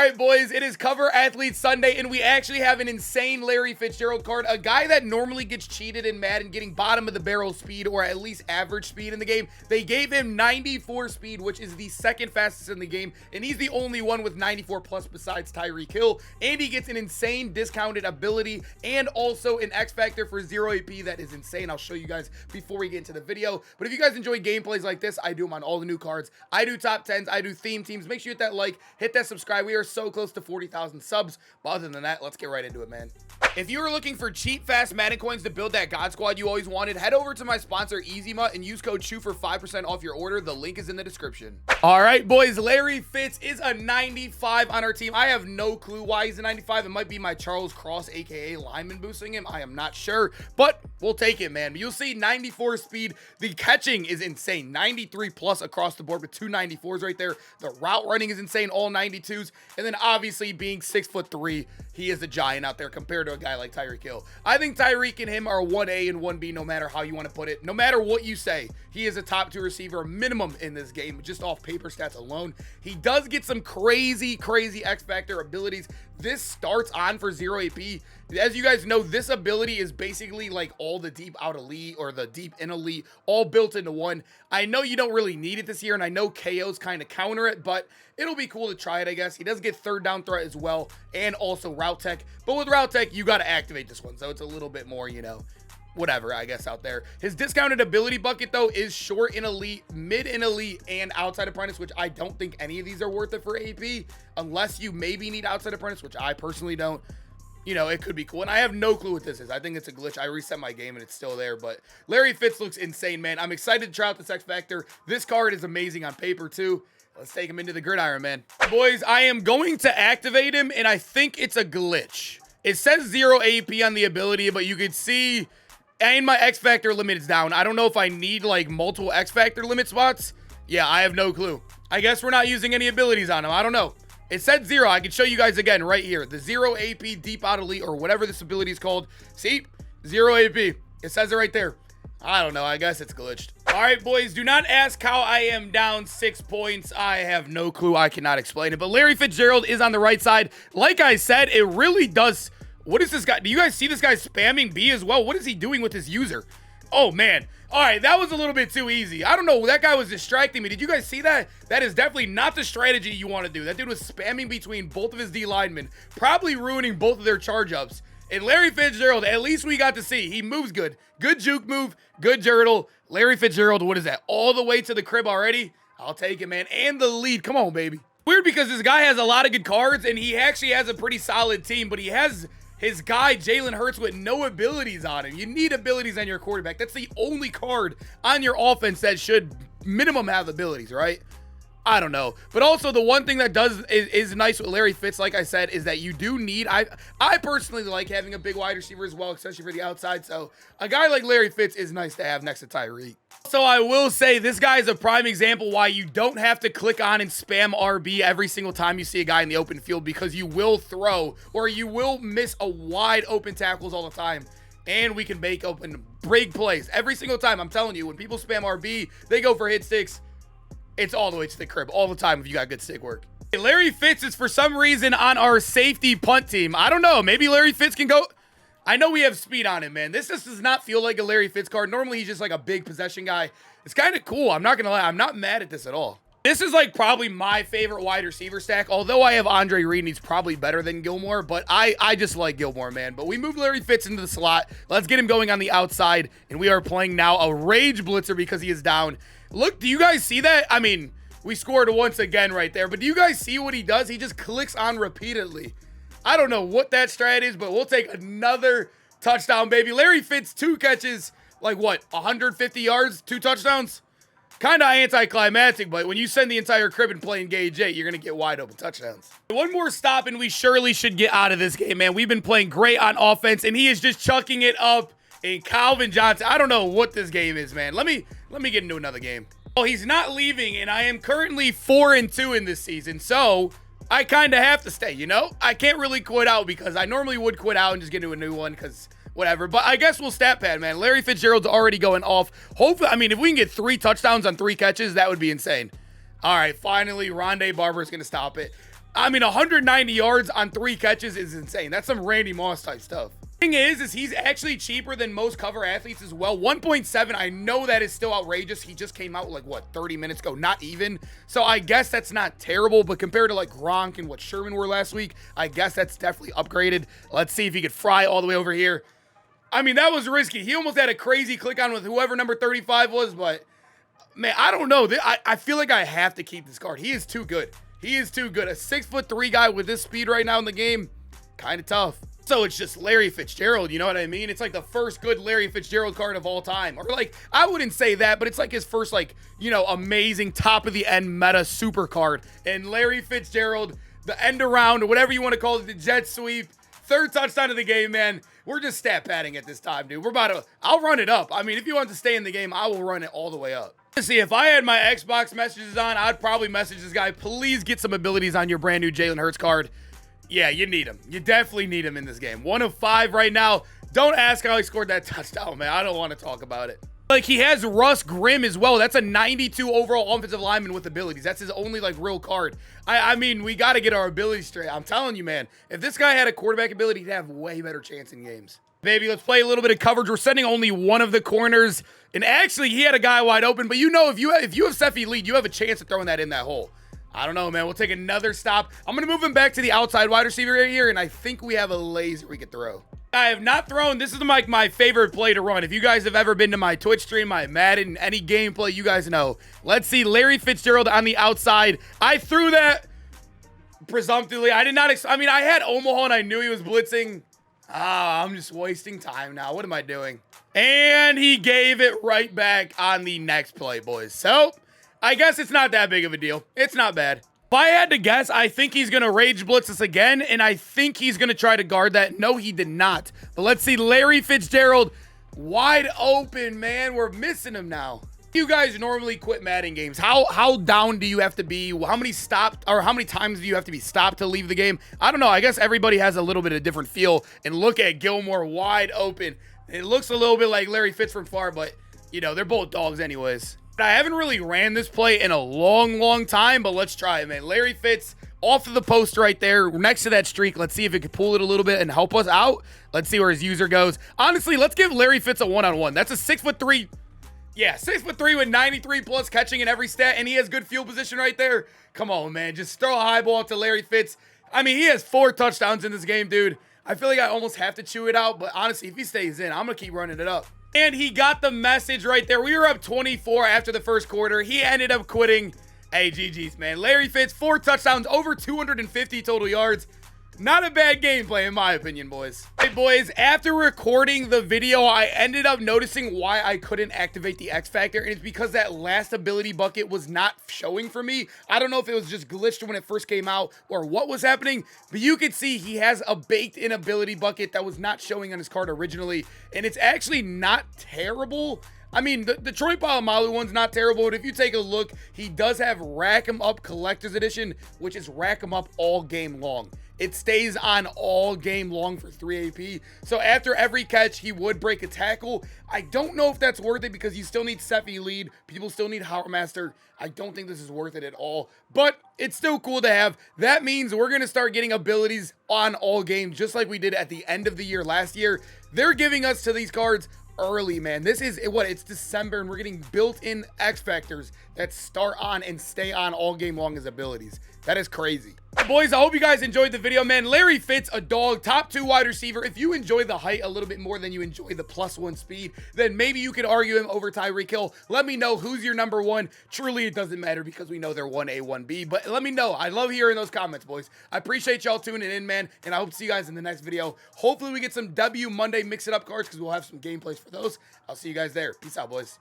right, boys, it is Cover Athlete Sunday, and we actually have an insane Larry Fitzgerald card, a guy that normally gets cheated in Madden getting bottom of the barrel speed or at least average speed in the game. They gave him 94 speed, which is the second fastest in the game, and he's the only one with 94 plus besides Tyreek Hill, and he gets an insane discounted ability and also an X Factor for 0 AP that is insane. I'll show you guys before we get into the video, but if you guys enjoy gameplays like this, I do them on all the new cards. I do top 10s, I do theme teams. Make sure you hit that like, hit that subscribe. We are so close to 40,000 subs, but other than that, let's get right into it, man. If you are looking for cheap, fast Madden coins to build that God Squad you always wanted, head over to my sponsor, MUT, and use code CHEW for 5% off your order. The link is in the description. All right, boys, Larry Fitz is a 95 on our team. I have no clue why he's a 95. It might be my Charles Cross, aka lineman, boosting him. I am not sure, but we'll take it, man. You'll see 94 speed. The catching is insane. 93 plus across the board with 2 94s right there. The route running is insane, all 92s. And then obviously being 6'3", he is a giant out there compared to a guy like Tyreek Hill. I think Tyreek and him are 1A and 1B no matter how you want to put it. No matter what you say, he is a top 2 receiver minimum in this game, just off paper stats alone. He does get some crazy X Factor abilities. This starts on for 0 AP. As you guys know, this ability is basically like all the deep out elite or the deep in elite all built into one. I know you don't really need it this year, and I know KOs kind of counter it, but it'll be cool to try it, I guess. He does get third down threat as well, and also route tech. But with route tech, you got to activate this one, so it's a little bit more, you know, whatever, I guess, out there. His discounted ability bucket, though, is short in elite, mid in elite, and outside apprentice, which I don't think any of these are worth it for AP, unless you maybe need outside apprentice, which I personally don't. You know, it could be cool, and I have no clue what this is. I think it's a glitch. I reset my game, and it's still there, but Larry Fitz looks insane, man. I'm excited to try out this X Factor. This card is amazing on paper, too. Let's take him into the gridiron, man. Boys, I am going to activate him, and I think it's a glitch. It says 0 AP on the ability, but you can see, and my X Factor limit is down. I don't know if I need, like, multiple X Factor limit spots. Yeah, I have no clue. I guess we're not using any abilities on him. I don't know. It said 0. I can show you guys again right here. The 0 AP deep out elite or whatever this ability is called. See? 0 AP. It says it right there. I don't know. I guess it's glitched. All right, boys. Do not ask how I am down 6 points. I have no clue. I cannot explain it. But Larry Fitzgerald is on the right side. Like I said, it really does. What is this guy? Do you guys see this guy spamming B as well? What is he doing with his user? Oh, man. All right, that was a little bit too easy. I don't know. That guy was distracting me. Did you guys see that? That is definitely not the strategy you want to do. That dude was spamming between both of his D linemen, probably ruining both of their charge ups. And Larry Fitzgerald, at least we got to see. He moves good. Good juke move. Good jurtle. Larry Fitzgerald, what is that? All the way to the crib already? I'll take it, man. And the lead. Come on, baby. Weird because this guy has a lot of good cards, and he actually has a pretty solid team, but he has his guy, Jalen Hurts, with no abilities on him. You need abilities on your quarterback. That's the only card on your offense that should minimum have abilities, right? I don't know. But also the one thing that is nice with Larry Fitz, like I said, is that you do need, I personally like having a big wide receiver as well, especially for the outside. So a guy like Larry Fitz is nice to have next to Tyreek. So I will say this guy is a prime example why you don't have to click on and spam RB every single time you see a guy in the open field, because you will throw or you will miss a wide open tackles all the time. And we can make open break plays every single time. I'm telling you, when people spam RB, they go for hit sticks. It's all the way to the crib all the time if you got good stick work. Larry Fitz is for some reason on our safety punt team. I don't know. Maybe Larry Fitz can go. I know we have speed on him, man. This just does not feel like a Larry Fitz card. Normally, he's just like a big possession guy. It's kind of cool. I'm not going to lie. I'm not mad at this at all. This is like probably my favorite wide receiver stack. Although I have Andre Reed and he's probably better than Gilmore, but I just like Gilmore, man. But we move Larry Fitz into the slot. Let's get him going on the outside. And we are playing now a rage blitzer because he is down. Look, do you guys see that? I mean, we scored once again right there, but do you guys see what he does? He just clicks on repeatedly. I don't know what that strat is, but we'll take another touchdown, baby. Larry Fitz, 2 catches, like what, 150 yards, 2 touchdowns? Kind of anticlimactic, but when you send the entire crib and play engage 8, you're going to get wide open touchdowns. One more stop, and we surely should get out of this game, man. We've been playing great on offense, and he is just chucking it up. And Calvin Johnson, I don't know what this game is, man. Let me get into another game. Well, he's not leaving, and I am currently 4-2 in this season, so I kind of have to stay, you know? I can't really quit out because I normally would quit out and just get into a new one because whatever. But I guess we'll stat pad, man. Larry Fitzgerald's already going off. Hopefully, I mean, if we can get 3 touchdowns on 3 catches, that would be insane. All right, finally, Rondé Barber is going to stop it. I mean, 190 yards on 3 catches is insane. That's some Randy Moss type stuff. Thing is he's actually cheaper than most cover athletes as well. 1.7, I know that is still outrageous. He just came out like, what, 30 minutes ago? Not even. So I guess that's not terrible, but compared to like Gronk and what Sherman were last week, I guess that's definitely upgraded. Let's see if he could fry all the way over here. I mean, that was risky. He almost had a crazy click on with whoever number 35 was, but man, I don't know. I feel like I have to keep this card. He is too good. He is too good. A 6'3" guy with this speed right now in the game, kind of tough. So it's just Larry Fitzgerald, you know what I mean? It's like the first good Larry Fitzgerald card of all time. Or like, I wouldn't say that, but it's like his first like, you know, amazing top of the end meta super card. And Larry Fitzgerald, the end around, or whatever you want to call it, the jet sweep, 3rd touchdown of the game, man. We're just stat padding at this time, dude. I'll run it up. I mean, if you want to stay in the game, I will run it all the way up. Let's see, if I had my Xbox messages on, I'd probably message this guy, please get some abilities on your brand new Jalen Hurts card. Yeah, you need him. You definitely need him in this game. 1 of 5 right now. Don't ask how he scored that touchdown, man. I don't want to talk about it. Like, he has Russ Grimm as well. That's a 92 overall offensive lineman with abilities. That's his only, like, real card. I mean, we got to get our abilities straight. I'm telling you, man. If this guy had a quarterback ability, he'd have way better chance in games. Baby, let's play a little bit of coverage. We're sending only one of the corners. And actually, he had a guy wide open. But you know, if you have Seffi lead, you have a chance of throwing that in that hole. I don't know, man. We'll take another stop. I'm going to move him back to the outside wide receiver right here, and I think we have a laser we could throw. I have not thrown. This is like my favorite play to run. If you guys have ever been to my Twitch stream, my Madden, any gameplay, you guys know. Let's see, Larry Fitzgerald on the outside. I threw that presumptively. I did not. I mean, I had Omaha, and I knew he was blitzing. I'm just wasting time now. What am I doing? And he gave it right back on the next play, boys. So I guess it's not that big of a deal. It's not bad. If I had to guess, I think he's going to rage blitz us again, and I think he's going to try to guard that. No, he did not. But let's see, Larry Fitzgerald wide open, man. We're missing him now. You guys normally quit Madden games. How down do you have to be? How many times do you have to be stopped to leave the game? I don't know. I guess everybody has a little bit of different feel. And look at Gilmore wide open. It looks a little bit like Larry Fitz from far, but you know, they're both dogs anyways. I haven't really ran this play in a long time, but let's try it, man. Larry Fitz off of the post right there next to that streak. Let's see if it can pull it a little bit and help us out. Let's see where his user goes. Honestly, let's give Larry Fitz a one-on-one. That's a 6'3". Yeah, 6'3" with 93 plus catching in every stat, and he has good field position right there. Come on, man. Just throw a high ball to Larry Fitz. I mean, he has 4 touchdowns in this game, dude. I feel like I almost have to chew it out, but honestly, if he stays in, I'm going to keep running it up. And he got the message right there. We were up 24 after the first quarter. He ended up quitting. Hey, GG's, man. Larry Fitz, 4 touchdowns, over 250 total yards. Not a bad gameplay, in my opinion, boys. Hey, boys, after recording the video, I ended up noticing why I couldn't activate the X Factor, and it's because that last ability bucket was not showing for me. I don't know if it was just glitched when it first came out or what was happening, but you can see he has a baked-in ability bucket that was not showing on his card originally, and it's actually not terrible. I mean, the Troy Polamalu one's not terrible, but if you take a look, he does have Rack 'em Up Collector's Edition, which is Rack 'em Up all game long. It stays on all game long for 3 AP. So after every catch, he would break a tackle. I don't know if that's worth it because you still need Seffi lead. People still need Howard Master. I don't think this is worth it at all, but it's still cool to have. That means we're going to start getting abilities on all games, just like we did at the end of the year last year. They're giving us to these cards early, man. This is what it's December, and we're getting built-in X Factors that start on and stay on all game long as abilities. That is crazy. Boys, I hope you guys enjoyed the video, man. Larry Fitz, a dog, top 2 wide receiver. If you enjoy the height a little bit more than you enjoy the +1 speed, then maybe you could argue him over Tyreek Hill. Let me know who's your number 1. Truly, it doesn't matter because we know they're 1A, 1B, but let me know. I love hearing those comments, boys. I appreciate y'all tuning in, man, and I hope to see you guys in the next video. Hopefully, we get some W Monday mix-it-up cards because we'll have some gameplays for those. I'll see you guys there. Peace out, boys.